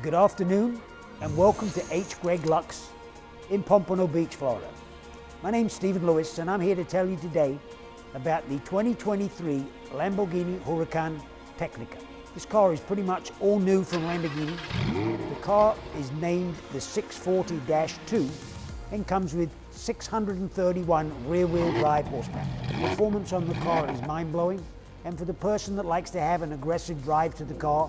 Good afternoon and welcome to HGreg Lux in Pompano Beach, Florida. My name's Stephen Lewis and I'm here to tell you today about the 2023 Lamborghini Huracan Tecnica. This car is pretty much all new from Lamborghini. The car is named the 640-2 and comes with 631 rear-wheel drive horsepower. The performance on the car is mind-blowing, and for the person that likes to have an aggressive drive to the car,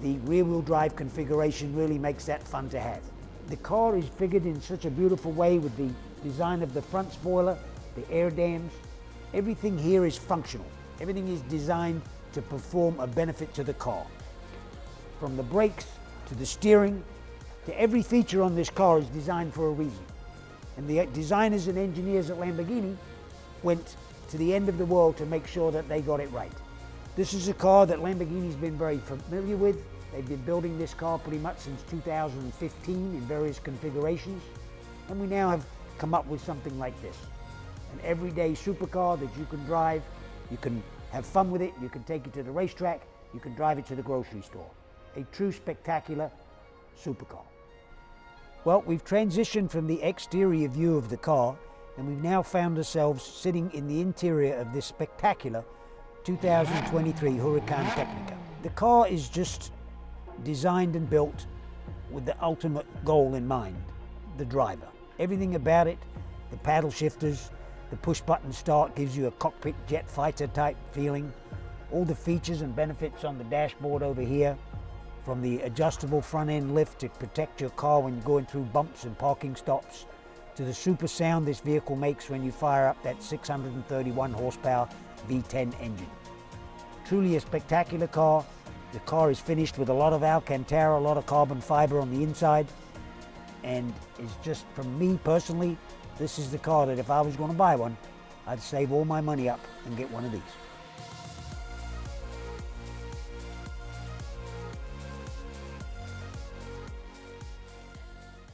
the rear-wheel drive configuration really makes that fun to have. The car is figured in such a beautiful way with the design of the front spoiler, the air dams. Everything here is functional. Everything is designed to perform a benefit to the car. From the brakes to the steering to every feature on this car is designed for a reason. And the designers and engineers at Lamborghini went to the end of the world to make sure that they got it right. This is a car that Lamborghini's been very familiar with. They've been building this car pretty much since 2015 in various configurations. And we now have come up with something like this. An everyday supercar that you can drive, you can have fun with it, you can take it to the racetrack, you can drive it to the grocery store. A true spectacular supercar. Well, we've transitioned from the exterior view of the car and we've now found ourselves sitting in the interior of this spectacular 2023 Huracan Tecnica. The car is just designed and built with the ultimate goal in mind, the driver. Everything about it, the paddle shifters, the push button start gives you a cockpit jet fighter type feeling. All the features and benefits on the dashboard over here, from the adjustable front end lift to protect your car when you're going through bumps and parking stops, to the super sound this vehicle makes when you fire up that 631 horsepower V10 engine. Truly a spectacular car. The car is finished with a lot of Alcantara, a lot of carbon fiber on the inside, and it's just, from me personally, this is the car that if I was going to buy one, I'd save all my money up and get one of these.